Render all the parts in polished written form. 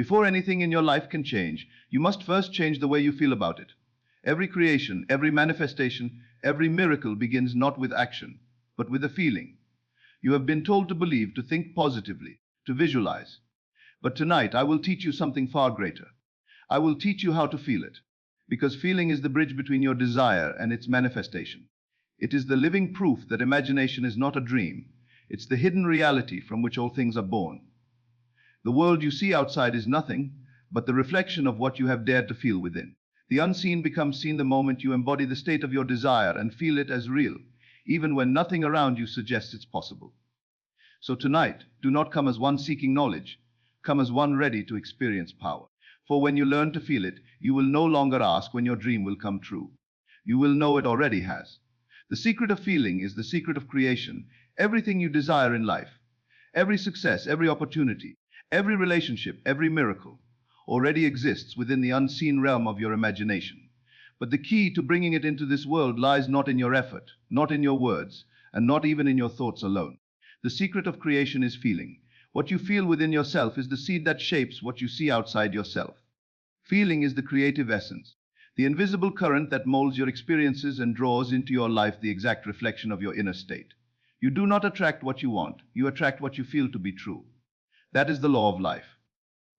Before anything in your life can change, you must first change the way you feel about it. Every creation, every manifestation, every miracle begins not with action, but with a feeling. You have been told to believe, to think positively, to visualize. But tonight I will teach you something far greater. I will teach you how to feel it, because feeling is the bridge between your desire and its manifestation. It is the living proof that imagination is not a dream. It's the hidden reality from which all things are born. The world you see outside is nothing but the reflection of what you have dared to feel within. The unseen becomes seen the moment you embody the state of your desire and feel it as real, even when nothing around you suggests it's possible. So tonight, do not come as one seeking knowledge, come as one ready to experience power. For when you learn to feel it, you will no longer ask when your dream will come true. You will know it already has. The secret of feeling is the secret of creation. Everything you desire in life, every success, every opportunity, every relationship, every miracle, already exists within the unseen realm of your imagination. But the key to bringing it into this world lies not in your effort, not in your words, and not even in your thoughts alone. The secret of creation is feeling. What you feel within yourself is the seed that shapes what you see outside yourself. Feeling is the creative essence, the invisible current that molds your experiences and draws into your life the exact reflection of your inner state. You do not attract what you want, you attract what you feel to be true. That is the law of life.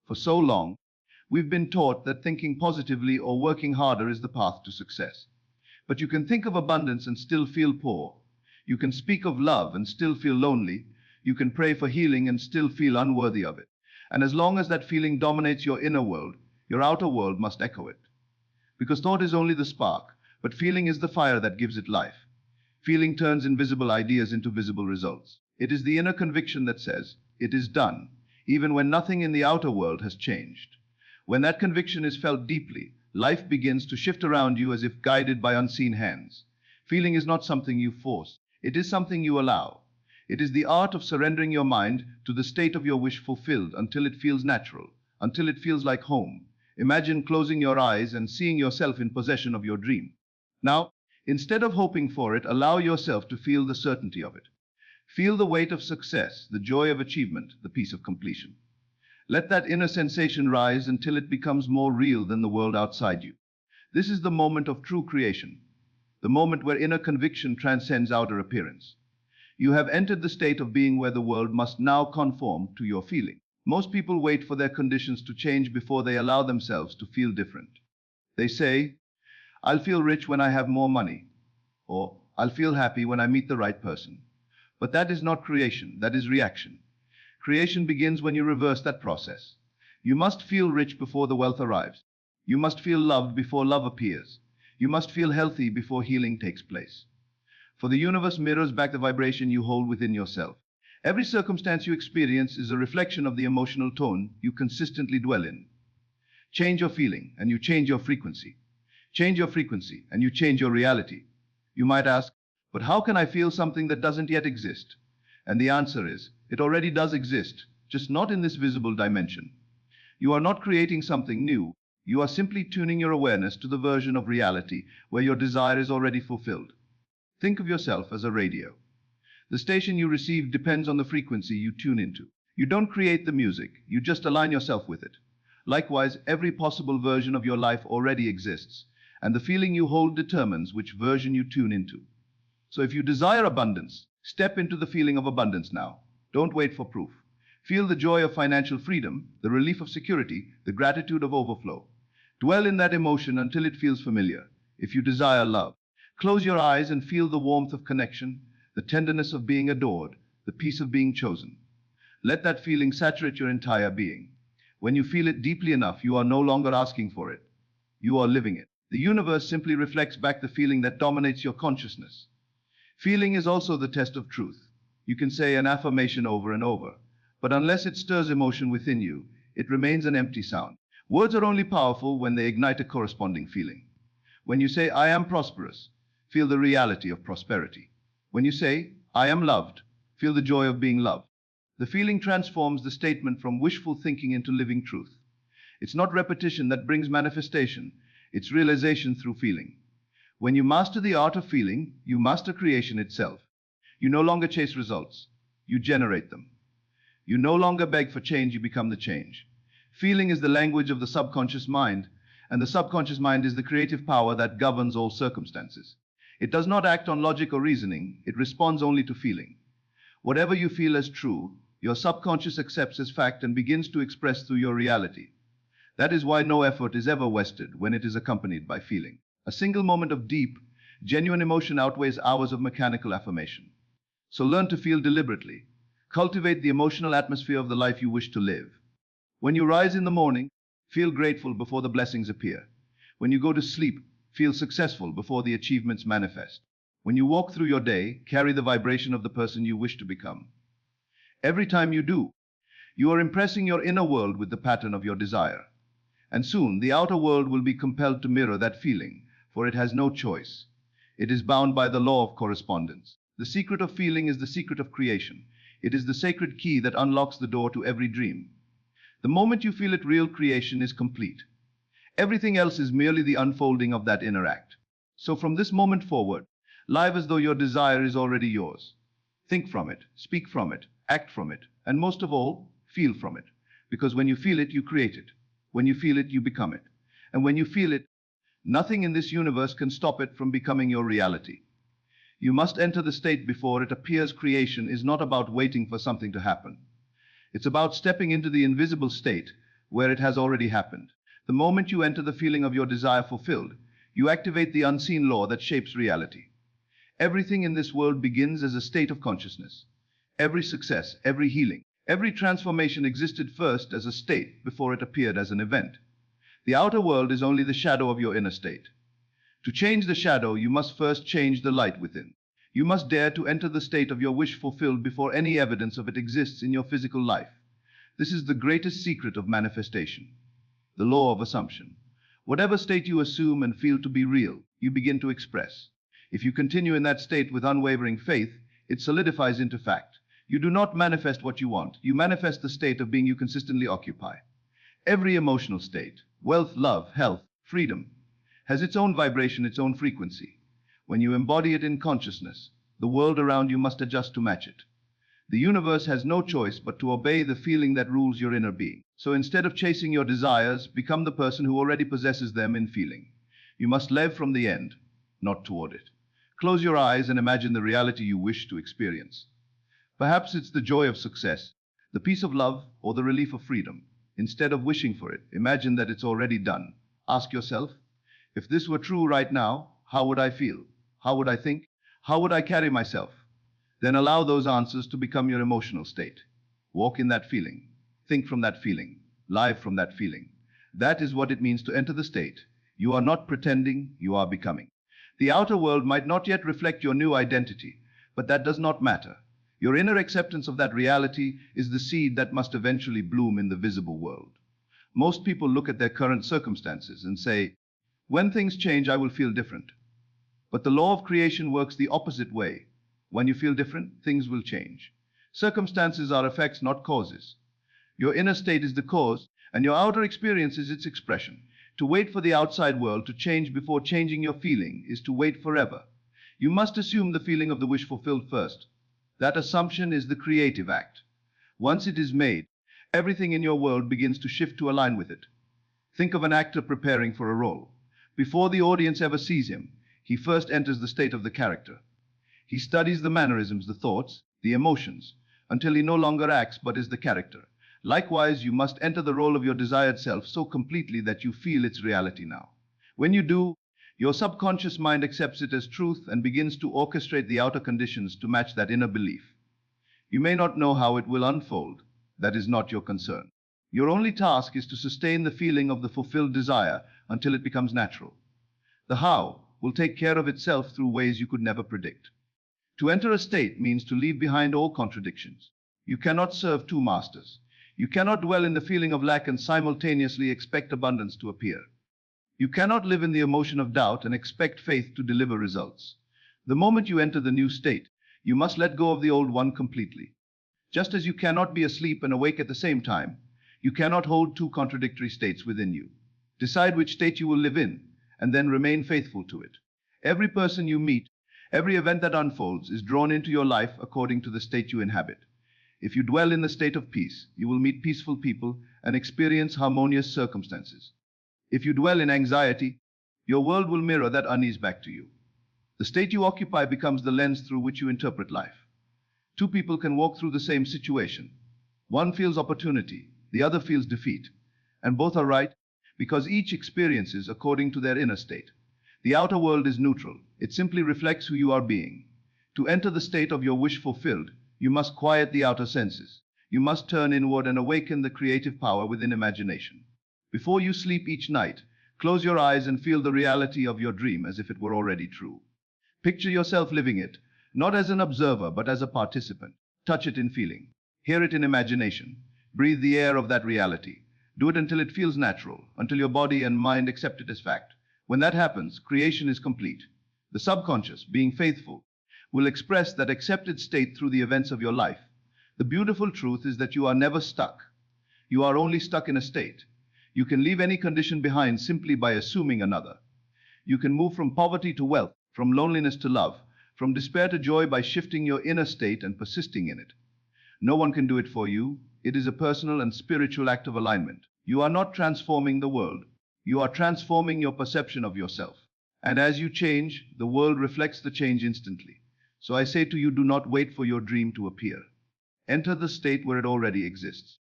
For so long, we've been taught that thinking positively or working harder is the path to success. But you can think of abundance and still feel poor. You can speak of love and still feel lonely. You can pray for healing and still feel unworthy of it. And as long as that feeling dominates your inner world, your outer world must echo it. Because thought is only the spark, but feeling is the fire that gives it life. Feeling turns invisible ideas into visible results. It is the inner conviction that says, it is done, even when nothing in the outer world has changed. When that conviction is felt deeply, life begins to shift around you as if guided by unseen hands. Feeling is not something you force, it is something you allow. It is the art of surrendering your mind to the state of your wish fulfilled until it feels natural, until it feels like home. Imagine closing your eyes and seeing yourself in possession of your dream. Now, instead of hoping for it, allow yourself to feel the certainty of it. Feel the weight of success, the joy of achievement, the peace of completion. Let that inner sensation rise until it becomes more real than the world outside you. This is the moment of true creation, the moment where inner conviction transcends outer appearance. You have entered the state of being where the world must now conform to your feeling. Most people wait for their conditions to change before they allow themselves to feel different. They say, I'll feel rich when I have more money, or I'll feel happy when I meet the right person. But that is not creation, that is reaction. Creation begins when you reverse that process. You must feel rich before the wealth arrives. You must feel loved before love appears. You must feel healthy before healing takes place. For the universe mirrors back the vibration you hold within yourself. Every circumstance you experience is a reflection of the emotional tone you consistently dwell in. Change your feeling, and you change your frequency. Change your frequency, and you change your reality. You might ask, but how can I feel something that doesn't yet exist? And the answer is, it already does exist, just not in this visible dimension. You are not creating something new. You are simply tuning your awareness to the version of reality where your desire is already fulfilled. Think of yourself as a radio. The station you receive depends on the frequency you tune into. You don't create the music, you just align yourself with it. Likewise, every possible version of your life already exists, and the feeling you hold determines which version you tune into. So if you desire abundance, step into the feeling of abundance now. Don't wait for proof. Feel the joy of financial freedom, the relief of security, the gratitude of overflow. Dwell in that emotion until it feels familiar. If you desire love, close your eyes and feel the warmth of connection, the tenderness of being adored, the peace of being chosen. Let that feeling saturate your entire being. When you feel it deeply enough, you are no longer asking for it. You are living it. The universe simply reflects back the feeling that dominates your consciousness. Feeling is also the test of truth. You can say an affirmation over and over, but unless it stirs emotion within you, it remains an empty sound. Words are only powerful when they ignite a corresponding feeling. When you say, I am prosperous, feel the reality of prosperity. When you say, I am loved, feel the joy of being loved. The feeling transforms the statement from wishful thinking into living truth. It's not repetition that brings manifestation, it's realization through feeling. When you master the art of feeling, you master creation itself. You no longer chase results, you generate them. You no longer beg for change, you become the change. Feeling is the language of the subconscious mind, and the subconscious mind is the creative power that governs all circumstances. It does not act on logic or reasoning, it responds only to feeling. Whatever you feel as true, your subconscious accepts as fact and begins to express through your reality. That is why no effort is ever wasted when it is accompanied by feeling. A single moment of deep, genuine emotion outweighs hours of mechanical affirmation. So learn to feel deliberately. Cultivate the emotional atmosphere of the life you wish to live. When you rise in the morning, feel grateful before the blessings appear. When you go to sleep, feel successful before the achievements manifest. When you walk through your day, carry the vibration of the person you wish to become. Every time you do, you are impressing your inner world with the pattern of your desire. And soon the outer world will be compelled to mirror that feeling, for it has no choice. It is bound by the law of correspondence. The secret of feeling is the secret of creation. It is the sacred key that unlocks the door to every dream. The moment you feel it, real creation is complete. Everything else is merely the unfolding of that inner act. So from this moment forward, live as though your desire is already yours. Think from it, speak from it, act from it, and most of all, feel from it. Because when you feel it, you create it. When you feel it, you become it. And when you feel it, nothing in this universe can stop it from becoming your reality. You must enter the state before it appears. Creation is not about waiting for something to happen. It's about stepping into the invisible state where it has already happened. The moment you enter the feeling of your desire fulfilled, you activate the unseen law that shapes reality. Everything in this world begins as a state of consciousness. Every success, every healing, every transformation existed first as a state before it appeared as an event. The outer world is only the shadow of your inner state. To change the shadow, you must first change the light within. You must dare to enter the state of your wish fulfilled before any evidence of it exists in your physical life. This is the greatest secret of manifestation, the law of assumption. Whatever state you assume and feel to be real, you begin to express. If you continue in that state with unwavering faith, it solidifies into fact. You do not manifest what you want, you manifest the state of being you consistently occupy. Every emotional state, wealth, love, health, freedom, has its own vibration, its own frequency. When you embody it in consciousness, the world around you must adjust to match it. The universe has no choice but to obey the feeling that rules your inner being. So instead of chasing your desires, become the person who already possesses them in feeling. You must live from the end, not toward it. Close your eyes and imagine the reality you wish to experience. Perhaps it's the joy of success, the peace of love, or the relief of freedom. Instead of wishing for it, imagine that it's already done. Ask yourself, if this were true right now, how would I feel? How would I think? How would I carry myself? Then allow those answers to become your emotional state. Walk in that feeling. Think from that feeling. Live from that feeling. That is what it means to enter the state. You are not pretending, you are becoming. The outer world might not yet reflect your new identity, but that does not matter. Your inner acceptance of that reality is the seed that must eventually bloom in the visible world. Most people look at their current circumstances and say, when things change, I will feel different. But the law of creation works the opposite way. When you feel different, things will change. Circumstances are effects, not causes. Your inner state is the cause, and your outer experience is its expression. To wait for the outside world to change before changing your feeling is to wait forever. You must assume the feeling of the wish fulfilled first. That assumption is the creative act. Once it is made, everything in your world begins to shift to align with it. Think of an actor preparing for a role. Before the audience ever sees him, he first enters the state of the character. He studies the mannerisms, the thoughts, the emotions, until he no longer acts but is the character. Likewise, you must enter the role of your desired self so completely that you feel its reality now. When you do, your subconscious mind accepts it as truth and begins to orchestrate the outer conditions to match that inner belief. You may not know how it will unfold. That is not your concern. Your only task is to sustain the feeling of the fulfilled desire until it becomes natural. The how will take care of itself through ways you could never predict. To enter a state means to leave behind all contradictions. You cannot serve two masters. You cannot dwell in the feeling of lack and simultaneously expect abundance to appear. You cannot live in the emotion of doubt and expect faith to deliver results. The moment you enter the new state, you must let go of the old one completely. Just as you cannot be asleep and awake at the same time, you cannot hold two contradictory states within you. Decide which state you will live in, and then remain faithful to it. Every person you meet, every event that unfolds is drawn into your life according to the state you inhabit. If you dwell in the state of peace, you will meet peaceful people and experience harmonious circumstances. If you dwell in anxiety, your world will mirror that unease back to you. The state you occupy becomes the lens through which you interpret life. Two people can walk through the same situation. One feels opportunity, the other feels defeat. And both are right because each experiences according to their inner state. The outer world is neutral. It simply reflects who you are being. To enter the state of your wish fulfilled, you must quiet the outer senses. You must turn inward and awaken the creative power within imagination. Before you sleep each night, close your eyes and feel the reality of your dream as if it were already true. Picture yourself living it, not as an observer but as a participant. Touch it in feeling. Hear it in imagination. Breathe the air of that reality. Do it until it feels natural, until your body and mind accept it as fact. When that happens, creation is complete. The subconscious, being faithful, will express that accepted state through the events of your life. The beautiful truth is that you are never stuck. You are only stuck in a state. You can leave any condition behind simply by assuming another. You can move from poverty to wealth, from loneliness to love, from despair to joy by shifting your inner state and persisting in it. No one can do it for you. It is a personal and spiritual act of alignment. You are not transforming the world. You are transforming your perception of yourself. And as you change, the world reflects the change instantly. So I say to you, do not wait for your dream to appear. Enter the state where it already exists.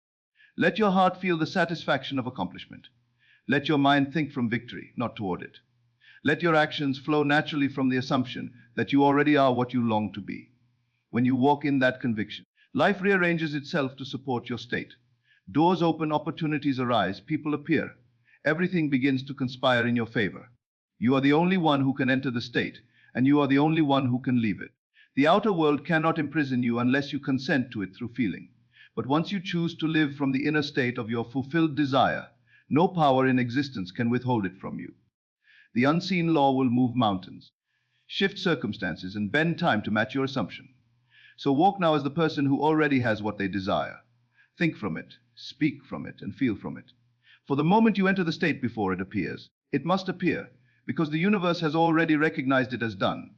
Let your heart feel the satisfaction of accomplishment. Let your mind think from victory, not toward it. Let your actions flow naturally from the assumption that you already are what you long to be. When you walk in that conviction, life rearranges itself to support your state. Doors open, opportunities arise, people appear. Everything begins to conspire in your favor. You are the only one who can enter the state, and you are the only one who can leave it. The outer world cannot imprison you unless you consent to it through feeling. But once you choose to live from the inner state of your fulfilled desire, no power in existence can withhold it from you. The unseen law will move mountains, shift circumstances, and bend time to match your assumption. So walk now as the person who already has what they desire. Think from it, speak from it, and feel from it. For the moment you enter the state before it appears, it must appear, because the universe has already recognized it as done.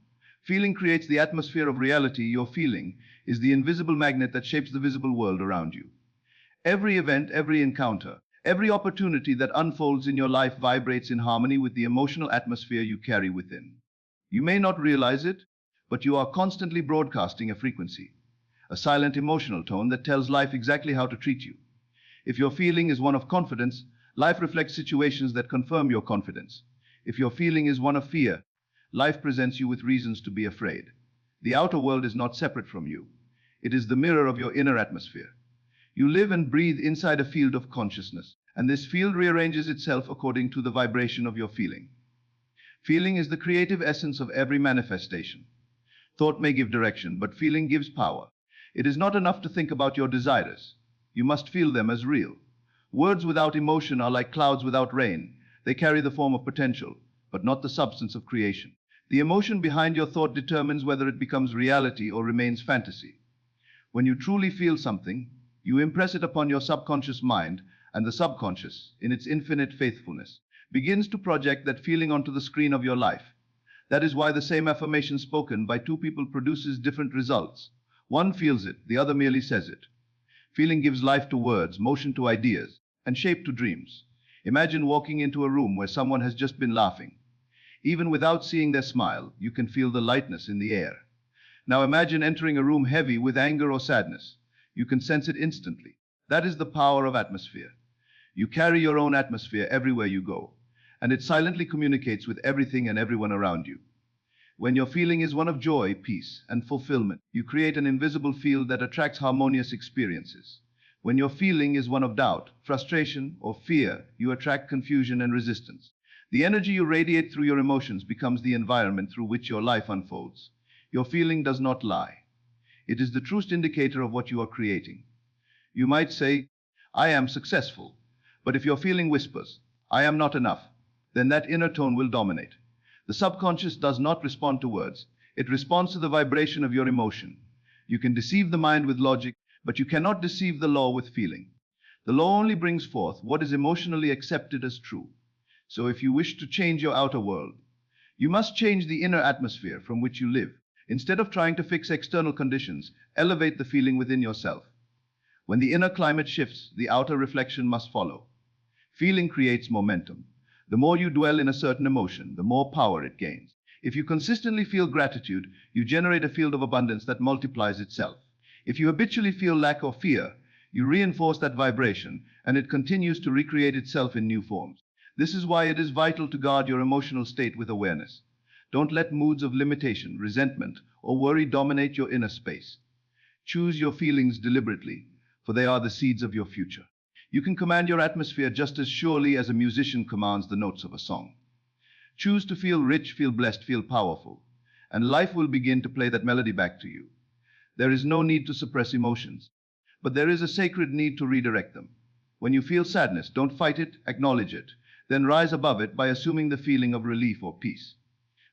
Feeling creates the atmosphere of reality. Your feeling is the invisible magnet that shapes the visible world around you. Every event, every encounter, every opportunity that unfolds in your life vibrates in harmony with the emotional atmosphere you carry within. You may not realize it, but you are constantly broadcasting a frequency, a silent emotional tone that tells life exactly how to treat you. If your feeling is one of confidence, life reflects situations that confirm your confidence. If your feeling is one of fear, life presents you with reasons to be afraid. The outer world is not separate from you. It is the mirror of your inner atmosphere. You live and breathe inside a field of consciousness, and this field rearranges itself according to the vibration of your feeling. Feeling is the creative essence of every manifestation. Thought may give direction, but feeling gives power. It is not enough to think about your desires. You must feel them as real. Words without emotion are like clouds without rain. They carry the form of potential, but not the substance of creation. The emotion behind your thought determines whether it becomes reality or remains fantasy. When you truly feel something, you impress it upon your subconscious mind, and the subconscious, in its infinite faithfulness, begins to project that feeling onto the screen of your life. That is why the same affirmation spoken by two people produces different results. One feels it, the other merely says it. Feeling gives life to words, motion to ideas, and shape to dreams. Imagine walking into a room where someone has just been laughing. Even without seeing their smile, you can feel the lightness in the air. Now imagine entering a room heavy with anger or sadness. You can sense it instantly. That is the power of atmosphere. You carry your own atmosphere everywhere you go, and it silently communicates with everything and everyone around you. When your feeling is one of joy, peace, and fulfillment, you create an invisible field that attracts harmonious experiences. When your feeling is one of doubt, frustration, or fear, you attract confusion and resistance. The energy you radiate through your emotions becomes the environment through which your life unfolds. Your feeling does not lie. It is the truest indicator of what you are creating. You might say, I am successful. But if your feeling whispers, I am not enough, then that inner tone will dominate. The subconscious does not respond to words. It responds to the vibration of your emotion. You can deceive the mind with logic, but you cannot deceive the law with feeling. The law only brings forth what is emotionally accepted as true. So if you wish to change your outer world, you must change the inner atmosphere from which you live. Instead of trying to fix external conditions, elevate the feeling within yourself. When the inner climate shifts, the outer reflection must follow. Feeling creates momentum. The more you dwell in a certain emotion, the more power it gains. If you consistently feel gratitude, you generate a field of abundance that multiplies itself. If you habitually feel lack or fear, you reinforce that vibration, and it continues to recreate itself in new forms. This is why it is vital to guard your emotional state with awareness. Don't let moods of limitation, resentment, or worry dominate your inner space. Choose your feelings deliberately, for they are the seeds of your future. You can command your atmosphere just as surely as a musician commands the notes of a song. Choose to feel rich, feel blessed, feel powerful, and life will begin to play that melody back to you. There is no need to suppress emotions, but there is a sacred need to redirect them. When you feel sadness, don't fight it, acknowledge it, then rise above it by assuming the feeling of relief or peace.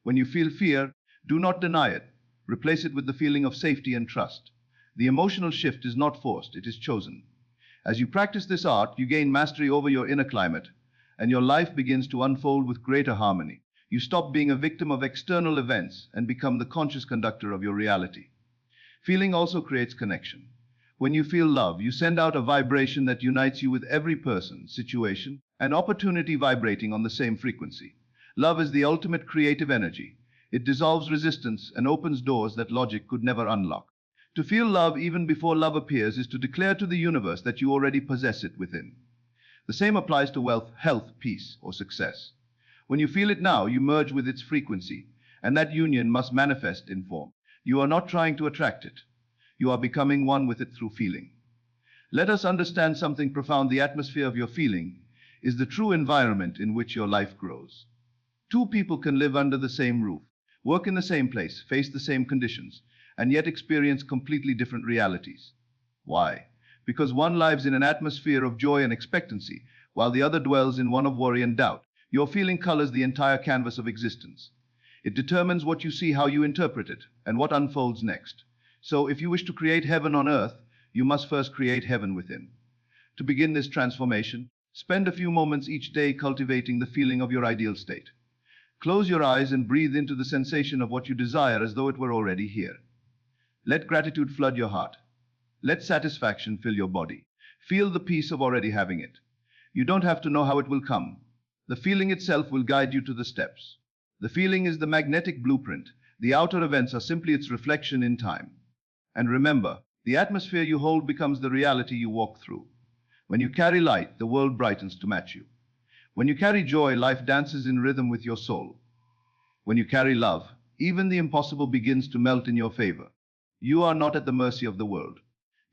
When you feel fear, do not deny it, replace it with the feeling of safety and trust. The emotional shift is not forced, it is chosen. As you practice this art, you gain mastery over your inner climate, and your life begins to unfold with greater harmony. You stop being a victim of external events and become the conscious conductor of your reality. Feeling also creates connection. When you feel love, you send out a vibration that unites you with every person, situation, and opportunity vibrating on the same frequency. Love is the ultimate creative energy. It dissolves resistance and opens doors that logic could never unlock. To feel love even before love appears is to declare to the universe that you already possess it within. The same applies to wealth, health, peace, or success. When you feel it now, you merge with its frequency, and that union must manifest in form. You are not trying to attract it. You are becoming one with it through feeling. Let us understand something profound. The atmosphere of your feeling is the true environment in which your life grows. Two people can live under the same roof, work in the same place, face the same conditions, and yet experience completely different realities. Why? Because one lives in an atmosphere of joy and expectancy, while the other dwells in one of worry and doubt. Your feeling colors the entire canvas of existence. It determines what you see, how you interpret it, and what unfolds next. So, if you wish to create heaven on earth, you must first create heaven within. To begin this transformation, spend a few moments each day cultivating the feeling of your ideal state. Close your eyes and breathe into the sensation of what you desire as though it were already here. Let gratitude flood your heart. Let satisfaction fill your body. Feel the peace of already having it. You don't have to know how it will come. The feeling itself will guide you to the steps. The feeling is the magnetic blueprint. The outer events are simply its reflection in time. And remember, the atmosphere you hold becomes the reality you walk through. When you carry light, the world brightens to match you. When you carry joy, life dances in rhythm with your soul. When you carry love, even the impossible begins to melt in your favor. You are not at the mercy of the world.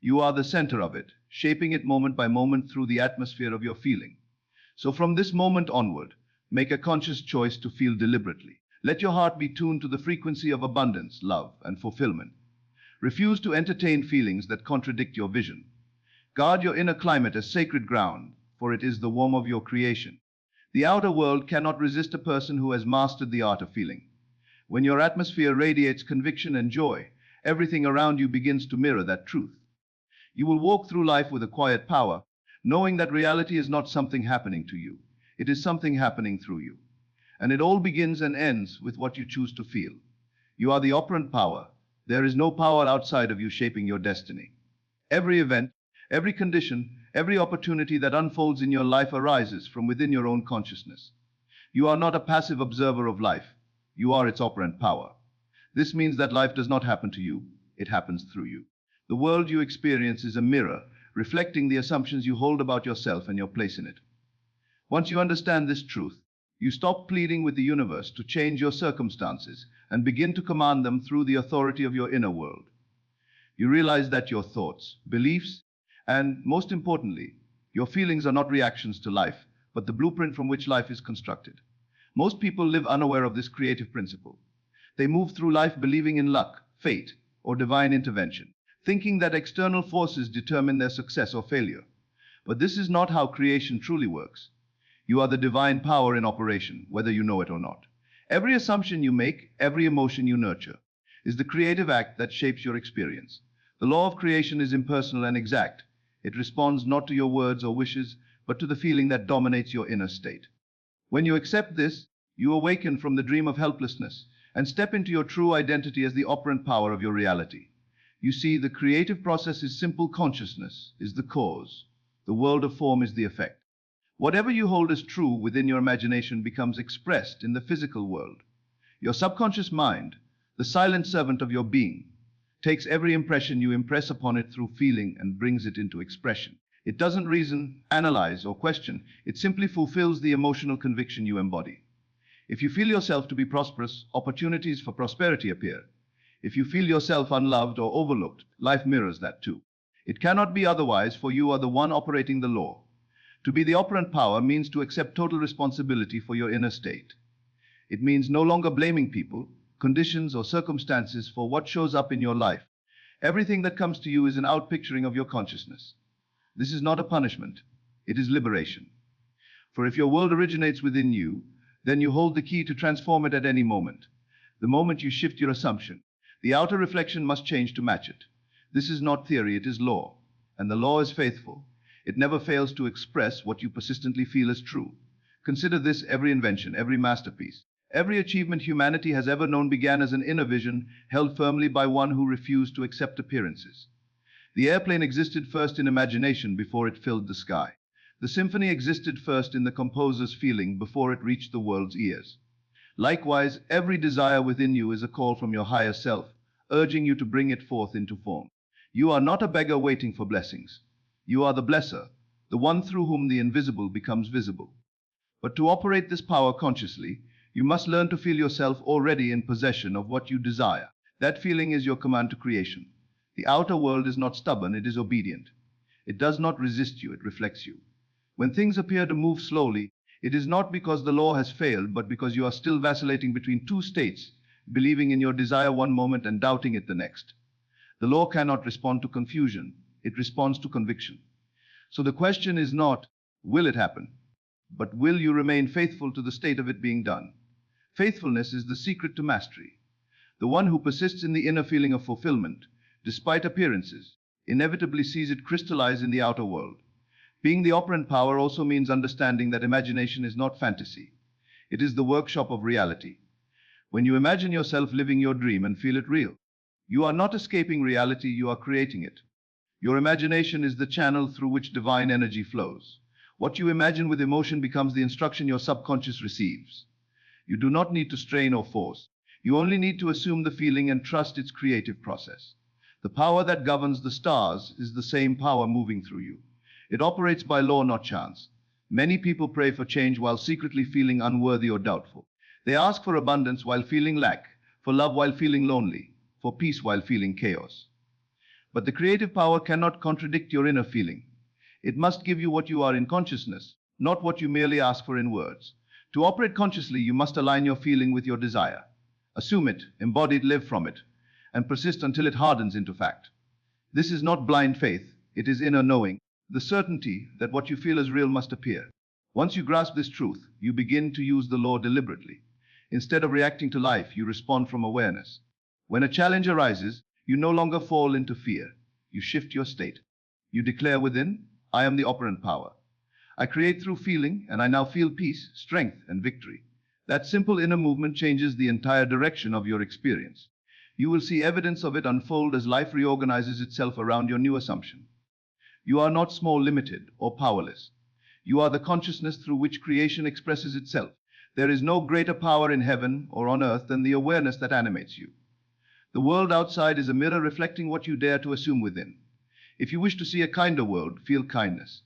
You are the center of it, shaping it moment by moment through the atmosphere of your feeling. So from this moment onward, make a conscious choice to feel deliberately. Let your heart be tuned to the frequency of abundance, love, and fulfillment. Refuse to entertain feelings that contradict your vision. Guard your inner climate as sacred ground, for it is the womb of your creation. The outer world cannot resist a person who has mastered the art of feeling. When your atmosphere radiates conviction and joy, everything around you begins to mirror that truth. You will walk through life with a quiet power, knowing that reality is not something happening to you. It is something happening through you. And it all begins and ends with what you choose to feel. You are the operant power. There is no power outside of you shaping your destiny. Every event, every condition, every opportunity that unfolds in your life arises from within your own consciousness. You are not a passive observer of life. You are its operant power. This means that life does not happen to you. It happens through you. The world you experience is a mirror, reflecting the assumptions you hold about yourself and your place in it. Once you understand this truth, you stop pleading with the universe to change your circumstances and begin to command them through the authority of your inner world. You realize that your thoughts, beliefs, and most importantly, your feelings are not reactions to life, but the blueprint from which life is constructed. Most people live unaware of this creative principle. They move through life believing in luck, fate, or divine intervention, thinking that external forces determine their success or failure. But this is not how creation truly works. You are the divine power in operation, whether you know it or not. Every assumption you make, every emotion you nurture, is the creative act that shapes your experience. The law of creation is impersonal and exact. It responds not to your words or wishes, but to the feeling that dominates your inner state. When you accept this, you awaken from the dream of helplessness and step into your true identity as the operant power of your reality. You see, the creative process is simple. Consciousness is the cause. The world of form is the effect. Whatever you hold as true within your imagination becomes expressed in the physical world. Your subconscious mind, the silent servant of your being, takes every impression you impress upon it through feeling and brings it into expression. It doesn't reason, analyze, or question. It simply fulfills the emotional conviction you embody. If you feel yourself to be prosperous, opportunities for prosperity appear. If you feel yourself unloved or overlooked, life mirrors that too. It cannot be otherwise, for you are the one operating the law. To be the operant power means to accept total responsibility for your inner state. It means no longer blaming people, conditions, or circumstances for what shows up in your life. Everything that comes to you is an outpicturing of your consciousness. This is not a punishment, it is liberation. For if your world originates within you, then you hold the key to transform it at any moment. The moment you shift your assumption, the outer reflection must change to match it. This is not theory, it is law. And the law is faithful. It never fails to express what you persistently feel as true. Consider this: every invention, every masterpiece, every achievement humanity has ever known began as an inner vision held firmly by one who refused to accept appearances. The airplane existed first in imagination before it filled the sky. The symphony existed first in the composer's feeling before it reached the world's ears. Likewise, every desire within you is a call from your higher self, urging you to bring it forth into form. You are not a beggar waiting for blessings. You are the blesser, the one through whom the invisible becomes visible. But to operate this power consciously, you must learn to feel yourself already in possession of what you desire. That feeling is your command to creation. The outer world is not stubborn, it is obedient. It does not resist you, it reflects you. When things appear to move slowly, it is not because the law has failed, but because you are still vacillating between two states, believing in your desire one moment and doubting it the next. The law cannot respond to confusion, it responds to conviction. So the question is not, will it happen? But will you remain faithful to the state of it being done? Faithfulness is the secret to mastery. The one who persists in the inner feeling of fulfillment, despite appearances, inevitably sees it crystallize in the outer world. Being the operant power also means understanding that imagination is not fantasy. It is the workshop of reality. When you imagine yourself living your dream and feel it real, you are not escaping reality, you are creating it. Your imagination is the channel through which divine energy flows. What you imagine with emotion becomes the instruction your subconscious receives. You do not need to strain or force. You only need to assume the feeling and trust its creative process. The power that governs the stars is the same power moving through you. It operates by law, not chance. Many people pray for change while secretly feeling unworthy or doubtful. They ask for abundance while feeling lack, for love while feeling lonely, for peace while feeling chaos. But the creative power cannot contradict your inner feeling. It must give you what you are in consciousness, not what you merely ask for in words. To operate consciously, you must align your feeling with your desire. Assume it, embody it, live from it, and persist until it hardens into fact. This is not blind faith, it is inner knowing, the certainty that what you feel as real must appear. Once you grasp this truth, you begin to use the law deliberately. Instead of reacting to life, you respond from awareness. When a challenge arises, you no longer fall into fear. You shift your state. You declare within, I am the operant power. I create through feeling, and I now feel peace, strength, and victory. That simple inner movement changes the entire direction of your experience. You will see evidence of it unfold as life reorganizes itself around your new assumption. You are not small, limited, or powerless. You are the consciousness through which creation expresses itself. There is no greater power in heaven or on earth than the awareness that animates you. The world outside is a mirror reflecting what you dare to assume within. If you wish to see a kinder world, feel kindness.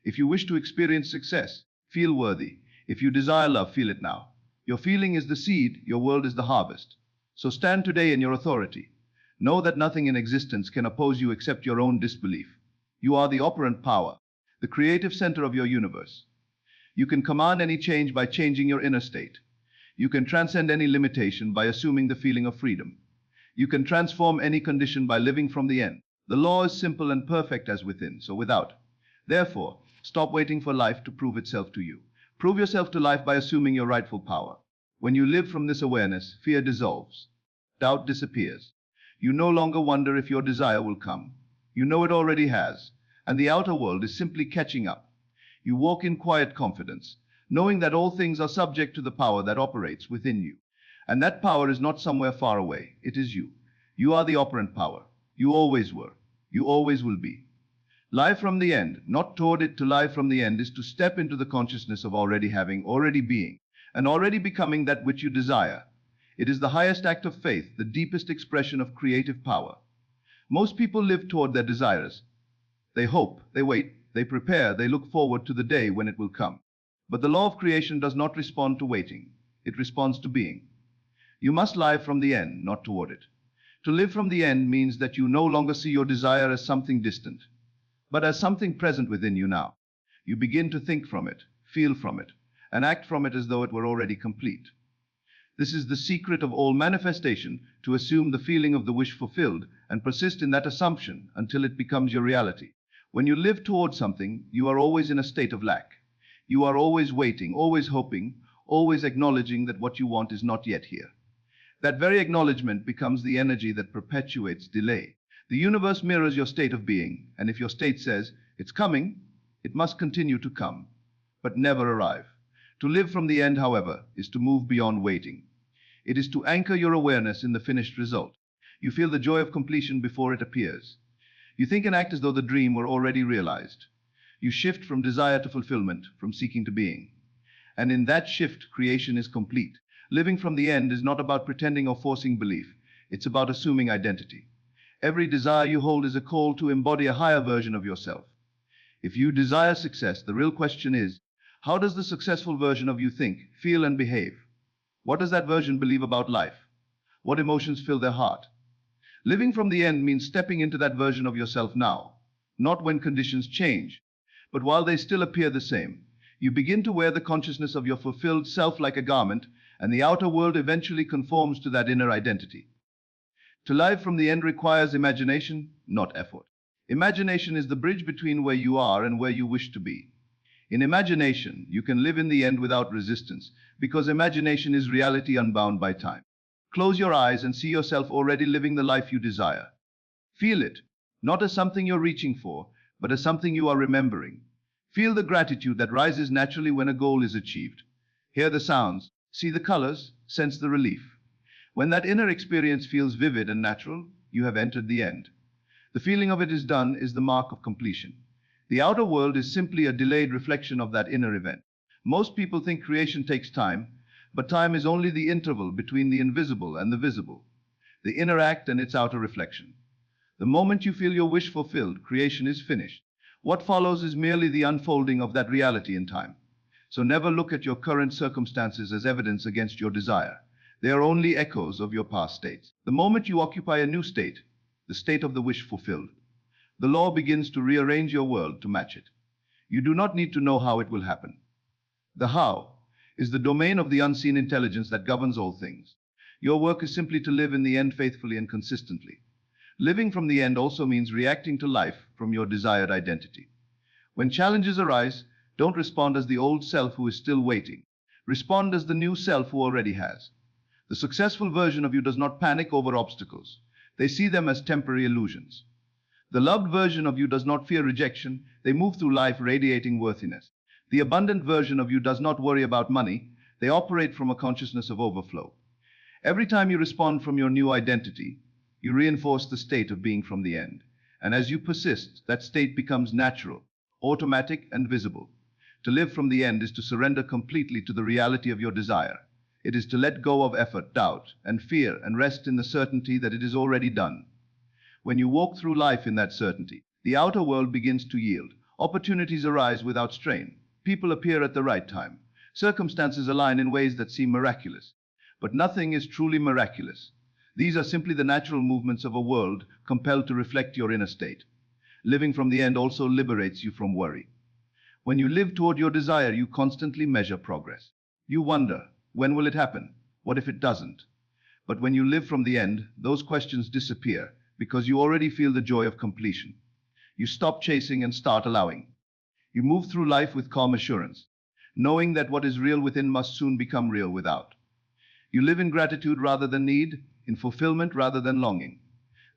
If you wish to experience success, feel worthy. If you desire love, feel it now. Your feeling is the seed, your world is the harvest. So stand today in your authority. Know that nothing in existence can oppose you except your own disbelief. You are the operant power, the creative center of your universe. You can command any change by changing your inner state. You can transcend any limitation by assuming the feeling of freedom. You can transform any condition by living from the end. The law is simple and perfect as within, so without. Therefore, stop waiting for life to prove itself to you. Prove yourself to life by assuming your rightful power. When you live from this awareness, fear dissolves. Doubt disappears. You no longer wonder if your desire will come. You know it already has, and the outer world is simply catching up. You walk in quiet confidence, knowing that all things are subject to the power that operates within you. And that power is not somewhere far away, it is you. You are the operant power. You always were. You always will be. Life from the end, not toward it. To live from the end is to step into the consciousness of already having, already being, and already becoming that which you desire. It is the highest act of faith, the deepest expression of creative power. Most people live toward their desires. They hope, they wait, they prepare, they look forward to the day when it will come. But the law of creation does not respond to waiting. It responds to being. You must live from the end, not toward it. To live from the end means that you no longer see your desire as something distant, but as something present within you now. You begin to think from it, feel from it, and act from it as though it were already complete. This is the secret of all manifestation, to assume the feeling of the wish fulfilled and persist in that assumption until it becomes your reality. When you live towards something, you are always in a state of lack. You are always waiting, always hoping, always acknowledging that what you want is not yet here. That very acknowledgement becomes the energy that perpetuates delay. The universe mirrors your state of being, and if your state says, it's coming, it must continue to come, but never arrive. To live from the end, however, is to move beyond waiting. It is to anchor your awareness in the finished result. You feel the joy of completion before it appears. You think and act as though the dream were already realized. You shift from desire to fulfillment, from seeking to being. And in that shift, creation is complete. Living from the end is not about pretending or forcing belief. It's about assuming identity. Every desire you hold is a call to embody a higher version of yourself. If you desire success, the real question is, how does the successful version of you think, feel, and behave? What does that version believe about life? What emotions fill their heart? Living from the end means stepping into that version of yourself now, not when conditions change, but while they still appear the same. You begin to wear the consciousness of your fulfilled self like a garment, and the outer world eventually conforms to that inner identity. To live from the end requires imagination, not effort. Imagination is the bridge between where you are and where you wish to be. In imagination, you can live in the end without resistance, because imagination is reality unbound by time. Close your eyes and see yourself already living the life you desire. Feel it, not as something you're reaching for, but as something you are remembering. Feel the gratitude that rises naturally when a goal is achieved. Hear the sounds, see the colors, sense the relief. When that inner experience feels vivid and natural, you have entered the end. The feeling of it is done is the mark of completion. The outer world is simply a delayed reflection of that inner event. Most people think creation takes time, but time is only the interval between the invisible and the visible, the inner act and its outer reflection. The moment you feel your wish fulfilled, creation is finished. What follows is merely the unfolding of that reality in time. So never look at your current circumstances as evidence against your desire. They are only echoes of your past states. The moment you occupy a new state, the state of the wish fulfilled, the law begins to rearrange your world to match it. You do not need to know how it will happen. The how is the domain of the unseen intelligence that governs all things. Your work is simply to live in the end faithfully and consistently. Living from the end also means reacting to life from your desired identity. When challenges arise, don't respond as the old self who is still waiting. Respond as the new self who already has. The successful version of you does not panic over obstacles. They see them as temporary illusions. The loved version of you does not fear rejection. They move through life radiating worthiness. The abundant version of you does not worry about money. They operate from a consciousness of overflow. Every time you respond from your new identity, you reinforce the state of being from the end. And as you persist, that state becomes natural, automatic, and visible. To live from the end is to surrender completely to the reality of your desire. It is to let go of effort, doubt, and fear, and rest in the certainty that it is already done. When you walk through life in that certainty, the outer world begins to yield. Opportunities arise without strain. People appear at the right time. Circumstances align in ways that seem miraculous. But nothing is truly miraculous. These are simply the natural movements of a world compelled to reflect your inner state. Living from the end also liberates you from worry. When you live toward your desire, you constantly measure progress. You wonder, when will it happen? What if it doesn't? But when you live from the end, those questions disappear because you already feel the joy of completion. You stop chasing and start allowing. You move through life with calm assurance, knowing that what is real within must soon become real without. You live in gratitude rather than need, in fulfillment rather than longing.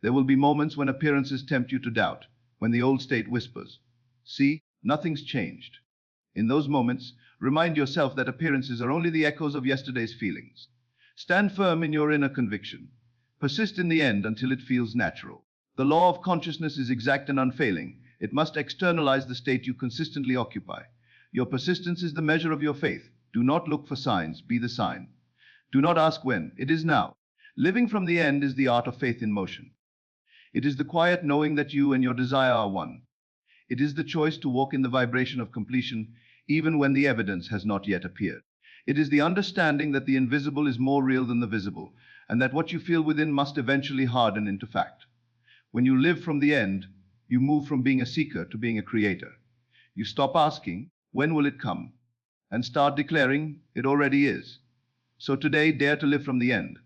There will be moments when appearances tempt you to doubt, when the old state whispers, "See, nothing's changed." In those moments, remind yourself that appearances are only the echoes of yesterday's feelings. Stand firm in your inner conviction. Persist in the end until it feels natural. The law of consciousness is exact and unfailing. It must externalize the state you consistently occupy. Your persistence is the measure of your faith. Do not look for signs, be the sign. Do not ask when, it is now. Living from the end is the art of faith in motion. It is the quiet knowing that you and your desire are one. It is the choice to walk in the vibration of completion, even when the evidence has not yet appeared. It is the understanding that the invisible is more real than the visible, and that what you feel within must eventually harden into fact. When you live from the end, you move from being a seeker to being a creator. You stop asking, when will it come? And start declaring, it already is. So today, dare to live from the end.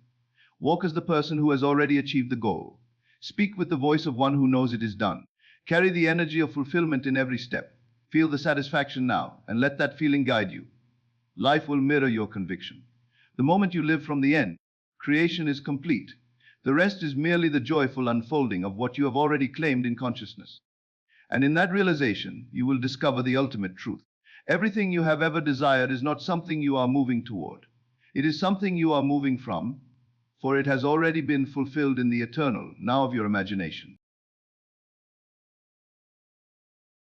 Walk as the person who has already achieved the goal. Speak with the voice of one who knows it is done. Carry the energy of fulfillment in every step. Feel the satisfaction now, and let that feeling guide you. Life will mirror your conviction. The moment you live from the end, creation is complete. The rest is merely the joyful unfolding of what you have already claimed in consciousness. And in that realization, you will discover the ultimate truth. Everything you have ever desired is not something you are moving toward. It is something you are moving from, for it has already been fulfilled in the eternal now of your imagination.